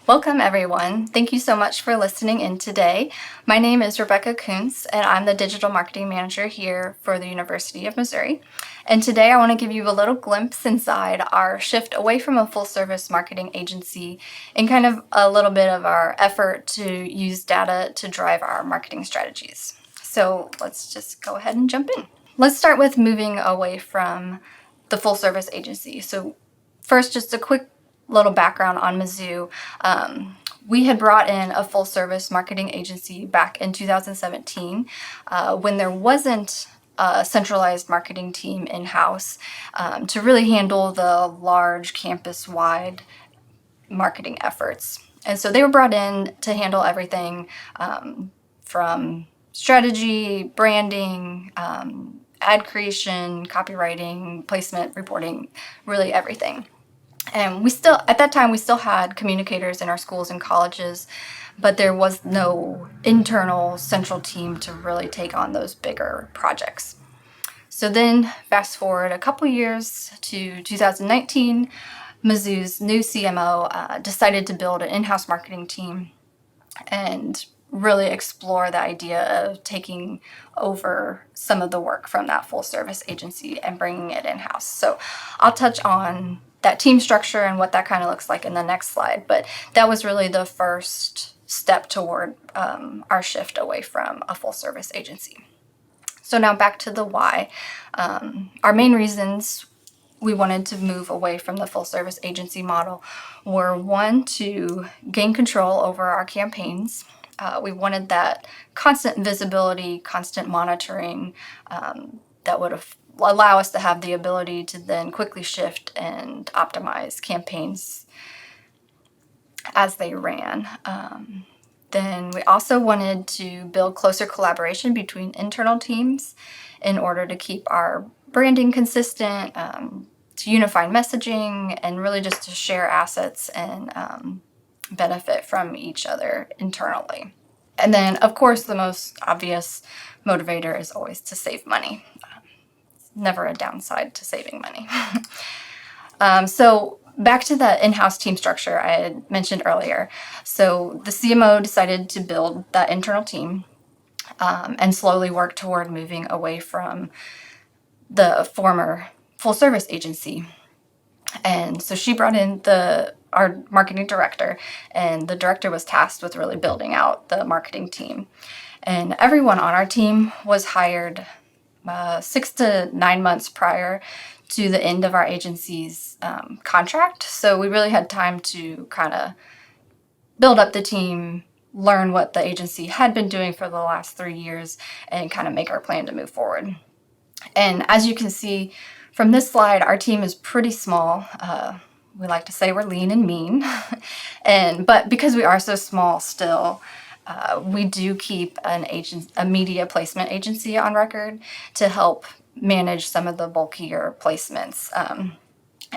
Welcome, everyone. Thank you so much for listening in today. My name is Rebecca Koonse, and I'm the Digital Marketing Manager here for the University of Missouri. And today I want to give you a little glimpse inside our shift away from a full-service marketing agency and kind of a little bit of our effort to use data to drive our marketing strategies. So let's just go ahead and jump in. Let's start with moving away from the full-service agency. So first, just a quick little background on Mizzou. We had brought in a full-service marketing agency back in 2017 when there wasn't a centralized marketing team in-house to really handle the large campus-wide marketing efforts. And so they were brought in to handle everything from strategy, branding, ad creation, copywriting, placement, reporting, really everything. And at that time, we still had communicators in our schools and colleges, but there was no internal central team to really take on those bigger projects. So then fast forward a couple years to 2019, Mizzou's new CMO decided to build an in-house marketing team and really explore the idea of taking over some of the work from that full service agency and bringing it in-house. So I'll touch on that team structure and what that kind of looks like in the next slide, but that was really the first step toward our shift away from a full service agency. So now back to the why. Our main reasons we wanted to move away from the full service agency model were, one, to gain control over our campaigns. We wanted that constant visibility, constant monitoring that would allow us to have the ability to then quickly shift and optimize campaigns as they ran. Then we also wanted to build closer collaboration between internal teams in order to keep our branding consistent, to unify messaging, and really just to share assets and benefit from each other internally. And then, of course, the most obvious motivator is always to save money. Never a downside to saving money. So back to the in-house team structure I had mentioned earlier. So the CMO decided to build that internal team and slowly work toward moving away from the former full-service agency. And so she brought in our marketing director, and the director was tasked with really building out the marketing team. And everyone on our team was hired 6 to 9 months prior to the end of our agency's contract. So we really had time to kind of build up the team, learn what the agency had been doing for the last 3 years, and kind of make our plan to move forward. And as you can see from this slide, our team is pretty small. We like to say we're lean and mean. But because we are so small still, we do keep a media placement agency on record to help manage some of the bulkier placements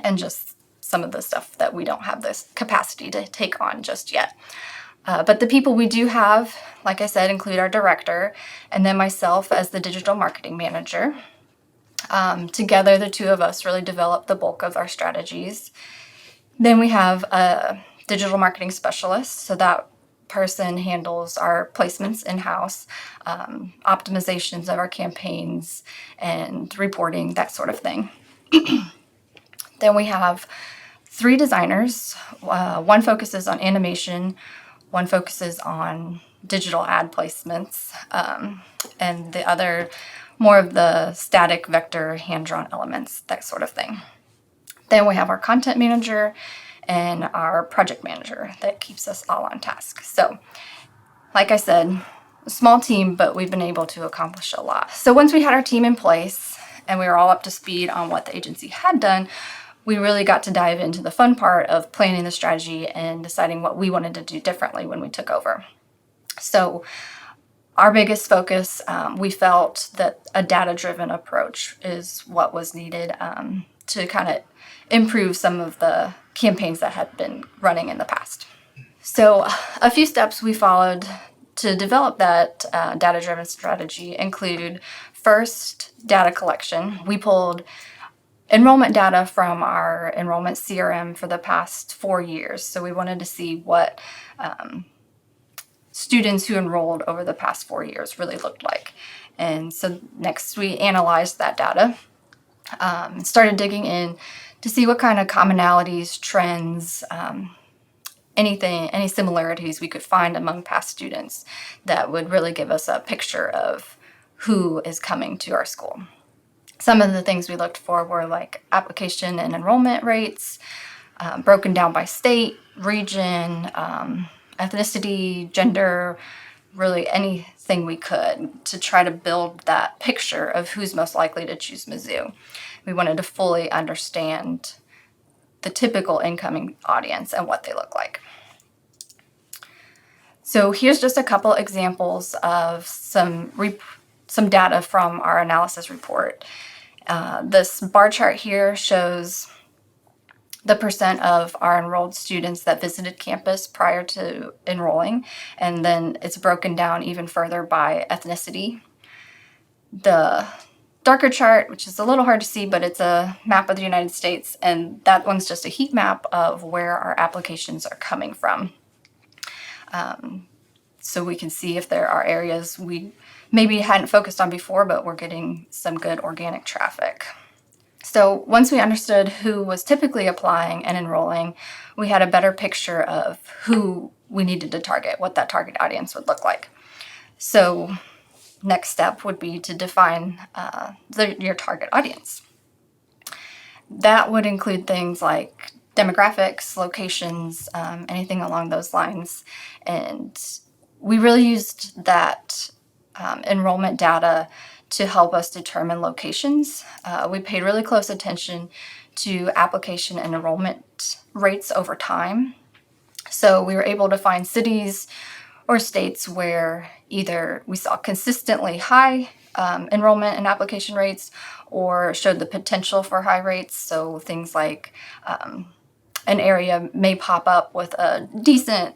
and just some of the stuff that we don't have this capacity to take on just yet. But the people we do have, like I said, include our director and then myself as the digital marketing manager. Together, the two of us really develop the bulk of our strategies. Then we have a digital marketing specialist, so that person handles our placements in-house, optimizations of our campaigns, and reporting, that sort of thing. Then we have 3 designers. One focuses on animation, one focuses on digital ad placements, and the other more of the static vector hand-drawn elements, that sort of thing. Then we have our content manager and our project manager that keeps us all on task. So, like I said, a small team, but we've been able to accomplish a lot. So once we had our team in place and we were all up to speed on what the agency had done, we really got to dive into the fun part of planning the strategy and deciding what we wanted to do differently when we took over. So our biggest focus, we felt that a data-driven approach is what was needed to kind of improve some of the campaigns that had been running in the past. So a few steps we followed to develop that data-driven strategy include, first, data collection. We pulled enrollment data from our enrollment CRM for the past 4 years. So we wanted to see what students who enrolled over the past 4 years really looked like. And so next we analyzed that data, started digging in to see what kind of commonalities, trends, any similarities we could find among past students that would really give us a picture of who is coming to our school. Some of the things we looked for were like application and enrollment rates, broken down by state, region, ethnicity, gender, really anything we could to try to build that picture of who's most likely to choose Mizzou. We wanted to fully understand the typical incoming audience and what they look like. So here's just a couple examples of some data from our analysis report. This bar chart here shows the percent of our enrolled students that visited campus prior to enrolling, and then it's broken down even further by ethnicity. The darker chart, which is a little hard to see, but it's a map of the United States, and that one's just a heat map of where our applications are coming from. So we can see if there are areas we maybe hadn't focused on before, but we're getting some good organic traffic. So once we understood who was typically applying and enrolling, we had a better picture of who we needed to target, what that target audience would look like. So next step would be to define your target audience. That would include things like demographics, locations, anything along those lines. And we really used that enrollment data to help us determine locations. We paid really close attention to application and enrollment rates over time. So we were able to find cities or states where either we saw consistently high enrollment and application rates or showed the potential for high rates. So things like an area may pop up with a decent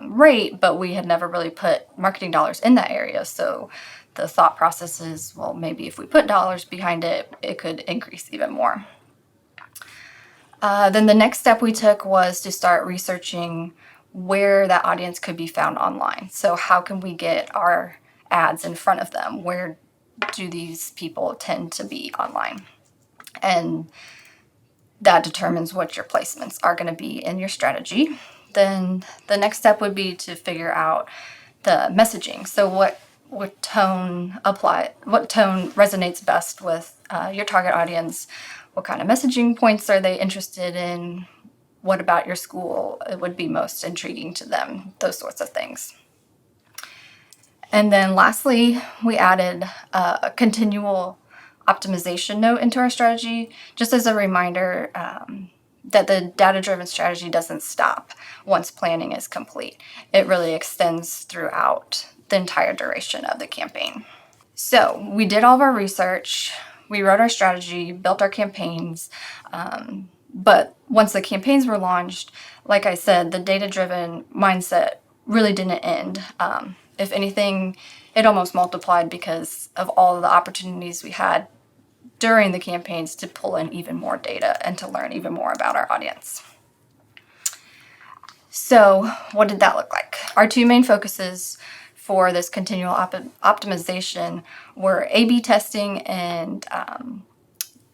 rate, but we had never really put marketing dollars in that area. So the thought process is, well, maybe if we put dollars behind it, it could increase even more. Then the next step we took was to start researching where that audience could be found online. So how can we get our ads in front of them? Where do these people tend to be online? And that determines what your placements are going to be in your strategy. Then the next step would be to figure out the messaging. So what tone resonates best with your target audience? What kind of messaging points are they interested in? What about your school would be most intriguing to them? Those sorts of things. And then lastly, we added a continual optimization note into our strategy, just as a reminder that the data-driven strategy doesn't stop once planning is complete. It really extends throughout the entire duration of the campaign. So we did all of our research, we wrote our strategy, built our campaigns, but once the campaigns were launched, like I said, the data-driven mindset really didn't end. If anything, it almost multiplied because of all of the opportunities we had during the campaigns to pull in even more data and to learn even more about our audience. So what did that look like? Our two main focuses for this continual optimization were A/B testing and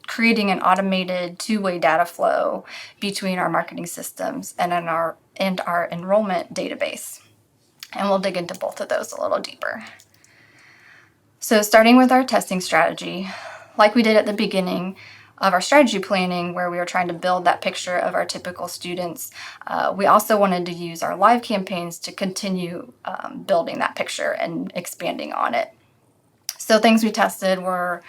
creating an automated two-way data flow between our marketing systems and our enrollment database. And we'll dig into both of those a little deeper. So starting with our testing strategy, like we did at the beginning of our strategy planning, where we were trying to build that picture of our typical students, we also wanted to use our live campaigns to continue building that picture and expanding on it. So things we tested were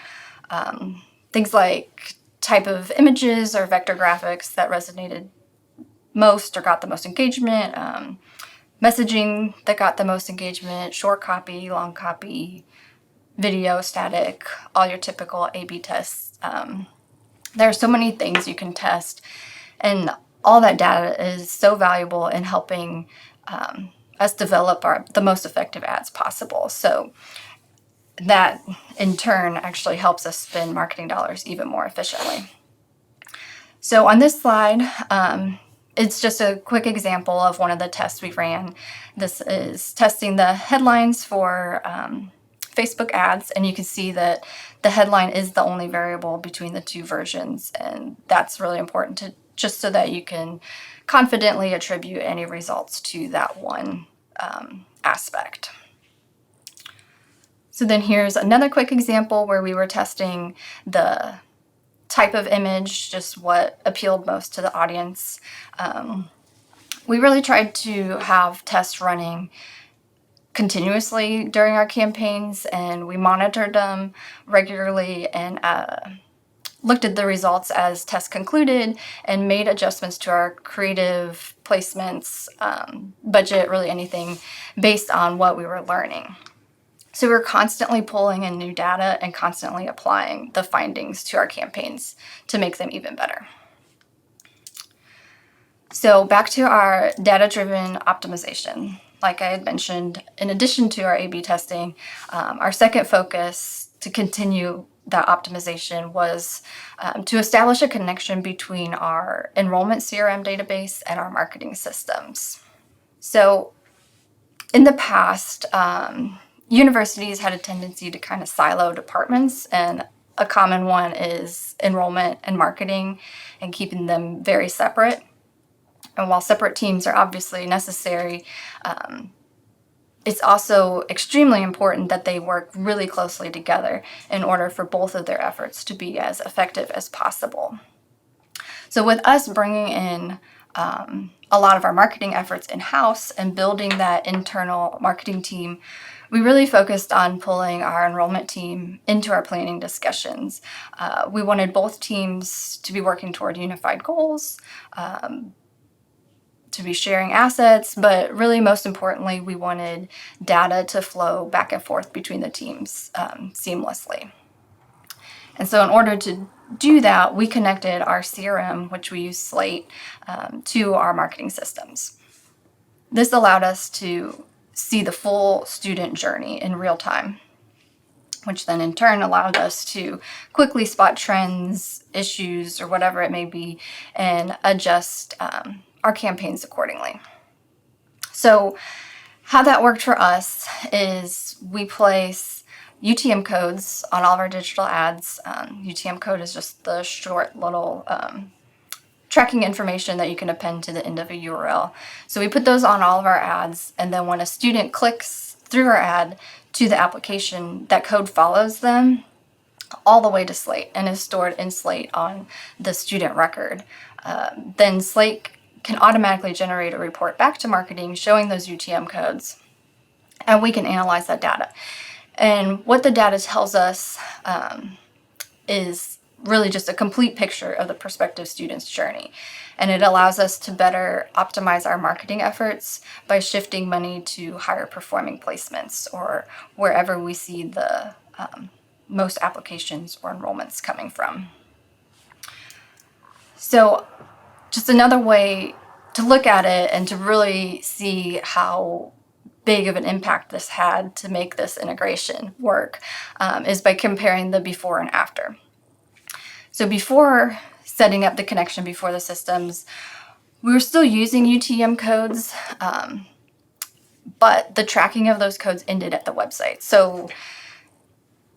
things like type of images or vector graphics that resonated most or got the most engagement, messaging that got the most engagement, short copy, long copy, video, static, all your typical A/B tests. There are so many things you can test, and all that data is so valuable in helping us develop the most effective ads possible. So that, in turn, actually helps us spend marketing dollars even more efficiently. So on this slide, it's just a quick example of one of the tests we ran. This is testing the headlines for Facebook ads, and you can see that the headline is the only variable between the two versions, and that's really important to just so that you can confidently attribute any results to that one aspect. So then here's another quick example where we were testing the type of image, just what appealed most to the audience. We really tried to have tests running continuously during our campaigns, and we monitored them regularly and looked at the results as tests concluded and made adjustments to our creative placements, budget, really anything based on what we were learning. So we're constantly pulling in new data and constantly applying the findings to our campaigns to make them even better. So back to our data-driven optimization. Like I had mentioned, in addition to our A/B testing, our second focus to continue that optimization was to establish a connection between our enrollment CRM database and our marketing systems. So in the past, universities had a tendency to kind of silo departments, and a common one is enrollment and marketing and keeping them very separate. And while separate teams are obviously necessary, it's also extremely important that they work really closely together in order for both of their efforts to be as effective as possible. So with us bringing in a lot of our marketing efforts in-house and building that internal marketing team, we really focused on pulling our enrollment team into our planning discussions. We wanted both teams to be working toward unified goals, to be sharing assets, but really most importantly, we wanted data to flow back and forth between the teams seamlessly. And so in order to do that, we connected our CRM, which we use Slate, to our marketing systems. This allowed us to see the full student journey in real time, which then in turn allowed us to quickly spot trends, issues, or whatever it may be, and adjust our campaigns accordingly. So how that worked for us is we place UTM codes on all of our digital ads. UTM code is just the short little tracking information that you can append to the end of a URL. So we put those on all of our ads, and then when a student clicks through our ad to the application, that code follows them all the way to Slate and is stored in Slate on the student record. Then Slate can automatically generate a report back to marketing showing those UTM codes, and we can analyze that data. And what the data tells us is really just a complete picture of the prospective student's journey. And it allows us to better optimize our marketing efforts by shifting money to higher performing placements or wherever we see the most applications or enrollments coming from. So just another way to look at it and to really see how big of an impact this had to make this integration work is by comparing the before and after. So before setting up the connection before the systems, we were still using UTM codes, but the tracking of those codes ended at the website. So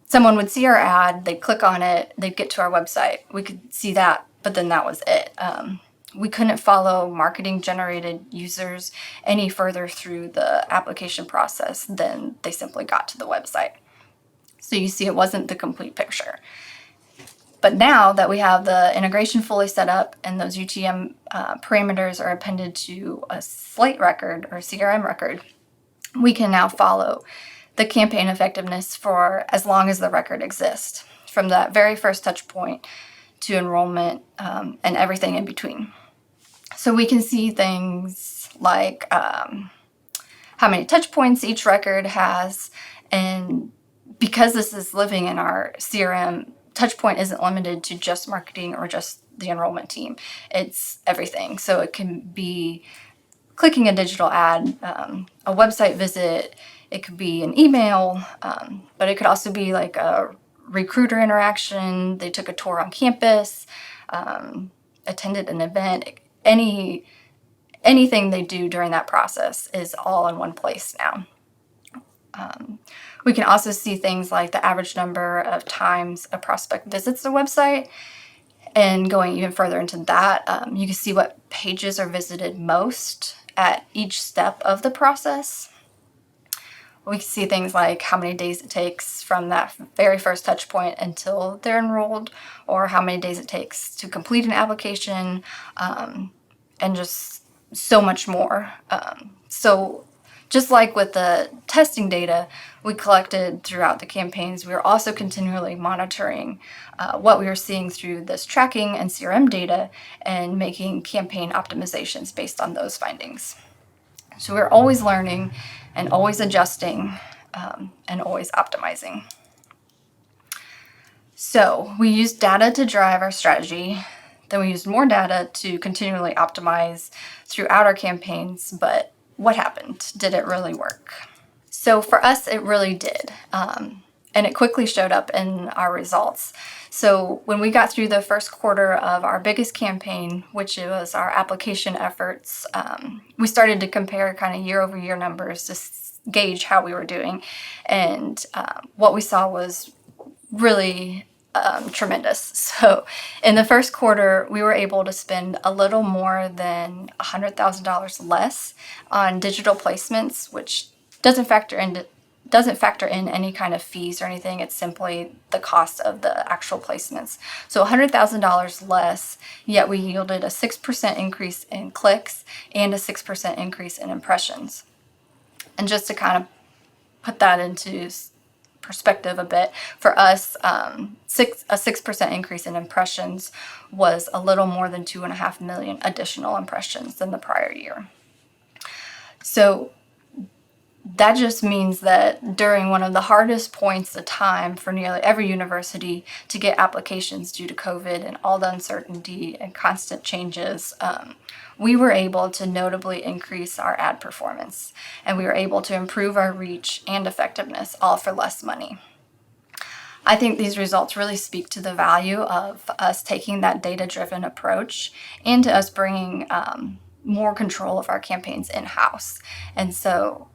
someone would see our ad, they'd click on it, they'd get to our website. We could see that, but then that was it. We couldn't follow marketing-generated users any further through the application process than they simply got to the website. So you see, it wasn't the complete picture. But now that we have the integration fully set up and those UTM parameters are appended to a Slate record or CRM record, we can now follow the campaign effectiveness for as long as the record exists, from that very first touch point to enrollment and everything in between. So we can see things like how many touch points each record has, and because this is living in our CRM, touchpoint isn't limited to just marketing or just the enrollment team. It's everything. So it can be clicking a digital ad, a website visit, it could be an email, but it could also be like a recruiter interaction. They took a tour on campus. attended an event, anything they do during that process is all in one place now. We can also see things like the average number of times a prospect visits the website. And going even further into that, you can see what pages are visited most at each step of the process. We can see things like how many days it takes from that very first touch point until they're enrolled, or how many days it takes to complete an application, and just so much more. So just like with the testing data we collected throughout the campaigns, we were also continually monitoring what we were seeing through this tracking and CRM data and making campaign optimizations based on those findings. So we're always learning and always adjusting, and always optimizing. So we used data to drive our strategy. Then we used more data to continually optimize throughout our campaigns. But what happened? Did it really work? So for us, it really did. And it quickly showed up in our results. So when we got through the first quarter of our biggest campaign, which was our application efforts, we started to compare kind of year-over-year numbers to gauge how we were doing. And what we saw was really tremendous. So in the first quarter, we were able to spend a little more than $100,000 less on digital placements, which doesn't factor in any kind of fees or anything. It's simply the cost of the actual placements. So $100,000 less, yet we yielded a 6% increase in clicks and a 6% increase in impressions. And just to kind of put that into perspective a bit, for us, a 6% increase in impressions was a little more than 2.5 million additional impressions than the prior year. So that just means that during one of the hardest points of time for nearly every university to get applications due to COVID and all the uncertainty and constant changes, we were able to notably increase our ad performance, and we were able to improve our reach and effectiveness, all for less money. I think these results really speak to the value of us taking that data-driven approach and to us bringing more control of our campaigns in-house. And so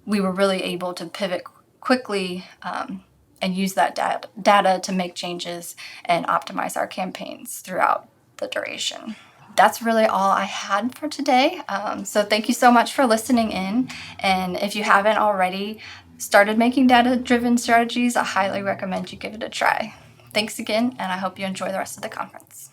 we were really able to pivot quickly and use that data to make changes and optimize our campaigns throughout the duration. That's really all I had for today. So thank you so much for listening in. And if you haven't already started making data-driven strategies, I highly recommend you give it a try. Thanks again, and I hope you enjoy the rest of the conference.